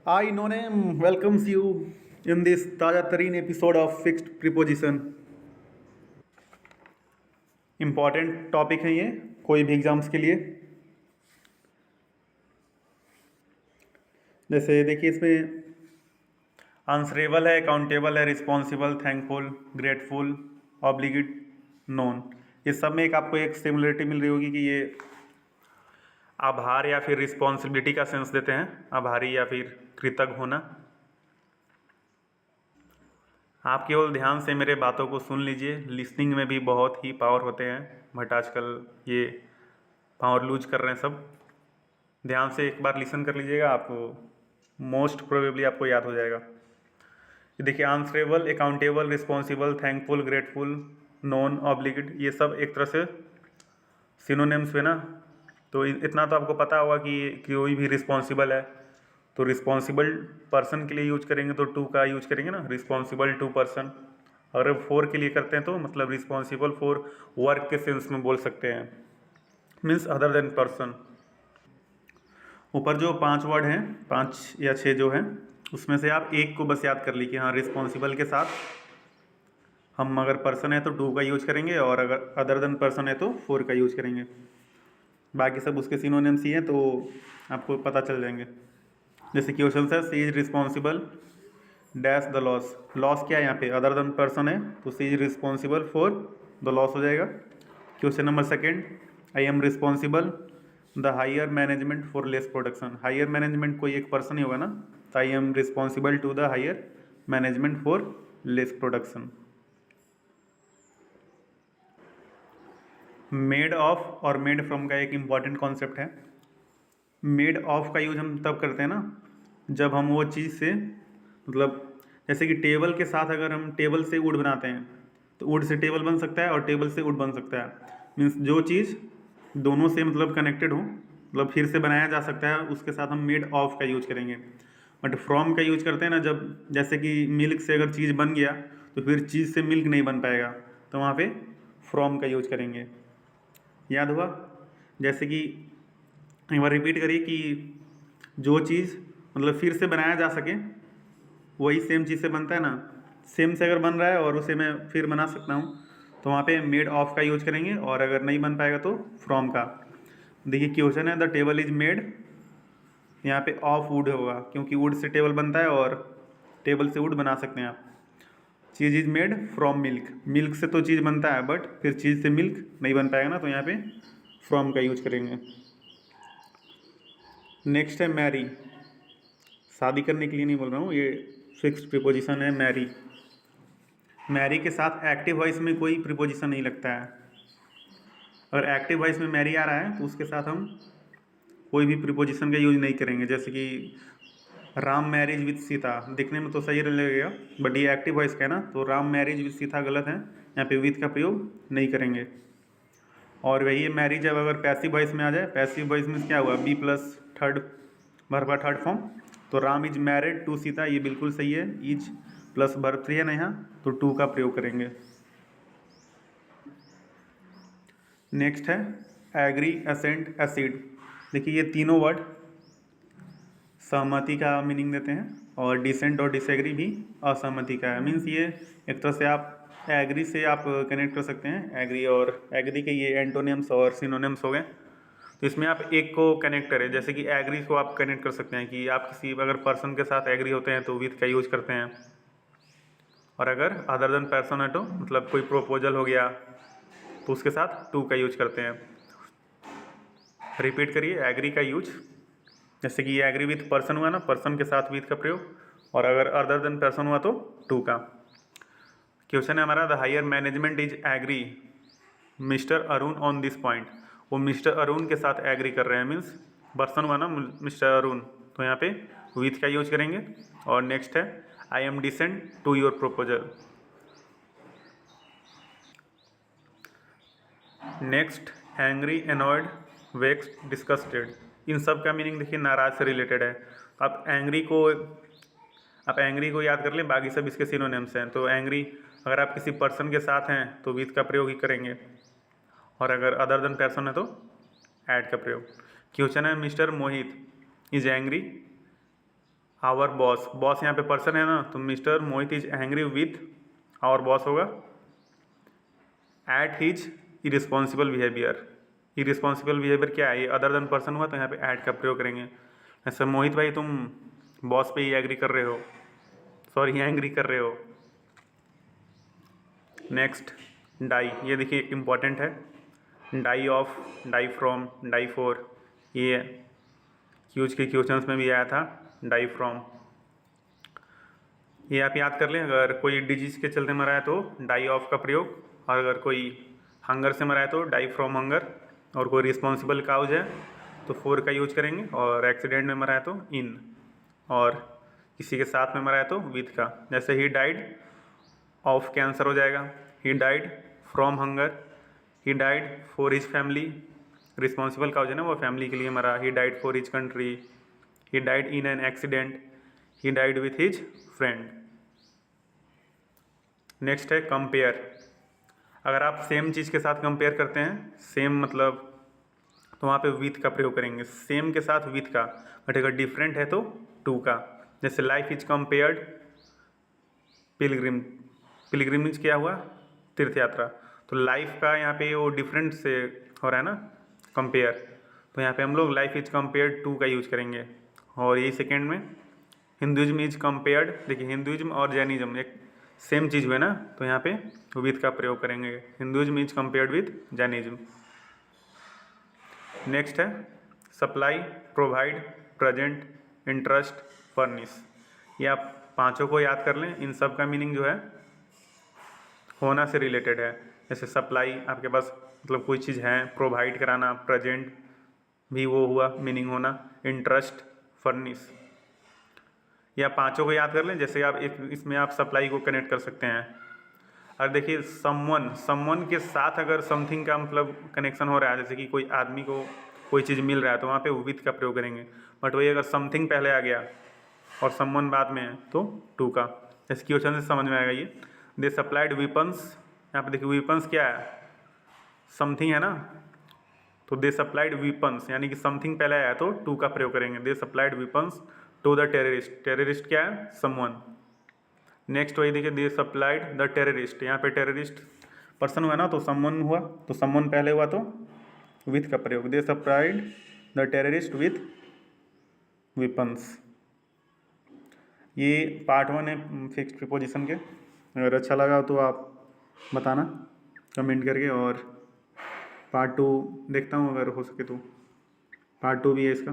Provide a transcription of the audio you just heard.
I, Nonem, welcomes you in this Taja Tareen episode of Fixed Preposition. Important topic है ये कोई भी exams के लिए। जैसे देखिए इसमें आंसरेबल है, अकाउंटेबल है, responsible, thankful, grateful, obligate, known. ये सब में एक आपको एक सिमिलरिटी मिल रही होगी कि ये आभार या फिर रिस्पॉन्सिबिलिटी का सेंस देते हैं, आभारी या फिर कृतज्ञ होना। आप केवल ध्यान से मेरे बातों को सुन लीजिए। लिसनिंग में भी बहुत ही पावर होते हैं, बट आजकल ये पावर लूज कर रहे हैं सब। ध्यान से एक बार लिसन कर लीजिएगा, आपको मोस्ट प्रोबेबली आपको याद हो जाएगा। देखिए answerable, accountable, responsible, thankful, grateful, non, obligate, ये सब एक तरह से सिनोनिम्स हुए ना। तो इतना तो आपको पता होगा कि कोई भी रिस्पॉन्सिबल है तो रिस्पॉन्सिबल पर्सन के लिए यूज करेंगे तो टू का यूज करेंगे ना, रिस्पॉन्सिबल टू पर्सन। अगर फॉर के लिए करते हैं तो मतलब रिस्पॉन्सिबल फॉर वर्क के सेंस में बोल सकते हैं, मीन्स अदर देन पर्सन। ऊपर जो 5 वर्ड हैं, 5 या 6 जो हैं, उसमें से आप एक को बस याद कर लीजिए। हाँ, रिस्पॉन्सिबल के साथ हम अगर पर्सन है तो टू का यूज करेंगे और अगर अदर देन पर्सन है तो फोर का यूज करेंगे। बाकी सब उसके सिनोनिम्स ही हैं तो आपको पता चल जाएंगे। जैसे क्वेश्चन है, she is responsible dash the loss. Loss क्या है यहाँ पे, अदर देन पर्सन है तो she is responsible for the loss हो जाएगा। Question number second, I am responsible the higher management for less production. Higher management कोई एक पर्सन ही होगा ना, तो I am responsible to the higher management for less production. Made of और made from का एक इम्पॉर्टेंट कॉन्सेप्ट है। मेड ऑफ का यूज हम तब करते हैं ना जब हम वो चीज़ से मतलब जैसे कि टेबल के साथ अगर हम टेबल से वुड बनाते हैं तो वुड से टेबल बन सकता है और टेबल से वुड बन सकता है। मीन्स जो चीज़ दोनों से मतलब कनेक्टेड हो, मतलब फिर से बनाया जा सकता है, उसके साथ हम मेड ऑफ का यूज करेंगे। बट फ्रॉम का यूज करते हैं ना जब जैसे कि मिल्क से अगर चीज़ बन गया तो फिर चीज़ से मिल्क नहीं बन पाएगा, तो वहाँ पे फ्रॉम का यूज करेंगे। याद हुआ? जैसे कि एक बार रिपीट करिए कि जो चीज़ मतलब फिर से बनाया जा सके वही सेम चीज़ से बनता है ना। सेम से अगर बन रहा है और उसे मैं फिर बना सकता हूँ तो वहाँ पे मेड ऑफ का यूज करेंगे, और अगर नहीं बन पाएगा तो फ्रॉम का। देखिए क्वेश्चन है द टेबल इज मेड, यहाँ पे ऑफ वुड होगा क्योंकि वुड से टेबल बनता है और टेबल से वुड बना सकते हैं आप। Cheese is made from milk, milk से तो चीज़ बनता है बट फिर चीज़ से मिल्क नहीं बन पाएगा ना, तो यहाँ पे फ्रॉम का यूज करेंगे। नेक्स्ट है मैरी। शादी करने के लिए नहीं बोल रहा हूँ, ये फिक्स्ड प्रीपोजिशन है मैरी। मैरी के साथ एक्टिव वॉइस में कोई प्रीपोजिशन नहीं लगता है। अगर एक्टिव वॉइस में मैरी आ रहा है तो उसके साथ हम कोई भी प्रीपोजिशन का यूज नहीं करेंगे। जैसे कि राम मैरिज विद सीता, दिखने में तो सही लगेगा बट ये एक्टिव वॉइस का है ना, तो राम मैरिज विद सीता गलत है, यहाँ पे विद का प्रयोग नहीं करेंगे। और वही मैरिज जब अगर पैसिव वॉइस में आ जाए, पैसिव वॉइस में क्या हुआ, बी प्लस थर्ड वर्ब का थर्ड फॉर्म, तो Ram is married to Sita, ये बिल्कुल सही है। इज प्लस वर्ब 3 है ना यहाँ, तो टू का प्रयोग करेंगे। नेक्स्ट है एग्री, असेंट, एसिड। देखिए ये तीनों वर्ड सहमति का मीनिंग देते हैं और डिसेंट और डिसएग्री भी असहमति का है। मीन्स ये एक तरह से आप एग्री से आप कनेक्ट कर सकते हैं। एग्री और एग्री के ये एंटोनिम्स और सिनोनिम्स हो गए, तो इसमें आप एक को कनेक्ट करें। जैसे कि एग्री को आप कनेक्ट कर सकते हैं कि आप किसी अगर पर्सन के साथ एग्री होते हैं तो विथ का यूज करते हैं, और अगर अदर देन पर्सन है तो मतलब कोई प्रपोजल हो गया तो उसके साथ टू का यूज करते हैं। रिपीट करिए, एग्री का यूज, जैसे कि ये एग्री विथ पर्सन हुआ ना, पर्सन के साथ विथ का प्रयोग, और अगर अदर देन पर्सन हुआ तो टू का। क्वेश्चन है हमारा, the higher management is agree mister Arun on this point. वो मिस्टर अरुण के साथ एग्री कर रहे हैं, मीन्स पर्सन हुआ ना मिस्टर अरुण, तो यहाँ पे विथ का यूज करेंगे। और नेक्स्ट है I am dissent to your proposal. Next angry, annoyed, vexed, disgusted. इन सब का मीनिंग देखिए नाराज से रिलेटेड है। आप एंग्री को याद कर लें, बाकी सब इसके सिनोनिम्स हैं। तो एंग्री अगर आप किसी पर्सन के साथ हैं तो विथ का प्रयोग ही करेंगे, और अगर अदर देन पर्सन है तो ऐड का प्रयोग। क्वेश्चन है mister Mohit is angry our boss, boss यहाँ पे पर्सन है ना, तो mister Mohit is angry with our boss होगा at his irresponsible behaviour. Irresponsible behaviour क्या है, ये अदर देन पर्सन हुआ, तो यहाँ पे एट का प्रयोग करेंगे। ऐसे मोहित भाई तुम बॉस पे ही एग्री कर रहे हो, सॉरी एंग्री कर रहे हो। नेक्स्ट डाई, ये देखिए इम्पॉर्टेंट है, die of, die from, die for, ये क्यूज के क्वेश्चंस में भी आया था, डाई फ्रॉम। ये आप याद कर लें, अगर कोई डिजीज के चलते मरा है तो डाई ऑफ का प्रयोग, और अगर कोई हंगर से मरा है तो डाई फ्रॉम हंगर, और कोई रिस्पॉन्सिबल काउज है तो फोर का यूज करेंगे, और एक्सीडेंट में मरा है तो इन, और किसी के साथ में मरा है तो विथ का। जैसे ही डाइड ऑफ कैंसर हो जाएगा, he died from hunger, he died for his family, responsible cause है ना, वो फैमिली के लिए मरा, he died for his country, he died in an accident, he died with his friend. Next है compare, अगर आप सेम चीज़ के साथ कंपेयर करते हैं, सेम मतलब तो वहाँ पे विथ का प्रयोग करेंगे, सेम के साथ विथ का, बट अगर डिफरेंट है तो टू का। जैसे life is compared Pilgrim, pilgrimage क्या हुआ, तीर्थ यात्रा, तो लाइफ का यहाँ पे वो डिफरेंट से हो रहा है ना कंपेयर, तो यहाँ पे हम लोग लाइफ इज कंपेयर्ड टू का यूज करेंगे। और यही सेकेंड में हिंदुइज्म इज कंपेयर्ड, देखिए हिंदुइज्म और जैनिज्म एक सेम चीज़ हुए ना, तो यहाँ पे विथ का प्रयोग करेंगे, Hinduism is compared with Jainism. Next है supply, provide, present, interest, furnish, ये आप पांचों को याद कर लें, इन सब का मीनिंग जो है होना से रिलेटेड है। जैसे सप्लाई आपके पास मतलब कोई चीज़ है, प्रोवाइड कराना, प्रेजेंट भी वो हुआ मीनिंग होना, इंटरेस्ट, फर्निश, या पांचों को याद कर लें। जैसे आप इसमें आप सप्लाई को कनेक्ट कर सकते हैं, और देखिए समवन, समवन के साथ अगर समथिंग का मतलब कनेक्शन हो रहा है, जैसे कि कोई आदमी को कोई चीज़ मिल रहा है तो वहाँ पे विथ का प्रयोग करेंगे, बट वही अगर समथिंग पहले आ गया और समवन बाद में है तो टू का। जैसे क्वेश्चन से समझ में आएगा ये, दे सप्लाइड वीपन्स, यहाँ पे देखिए वीपन्स क्या है, समथिंग है ना, तो दे सप्लाइड वीपन्स यानी कि समथिंग पहले आया तो टू का प्रयोग करेंगे, they supplied weapons to the terrorist, terrorist क्या है, समवन। नेक्स्ट वही देखिए, दे सप्लाइड द टेररिस्ट, यहाँ पे टेररिस्ट पर्सन हुआ ना तो समवन हुआ, तो समवन पहले हुआ तो विथ का प्रयोग, they supplied the terrorist with weapons. ये पार्ट 1 है फिक्स्ड प्रीपोजिशन के, अगर अच्छा लगा तो आप बताना कमेंट करके, और पार्ट 2 देखता हूँ अगर हो सके तो, पार्ट 2 भी है इसका।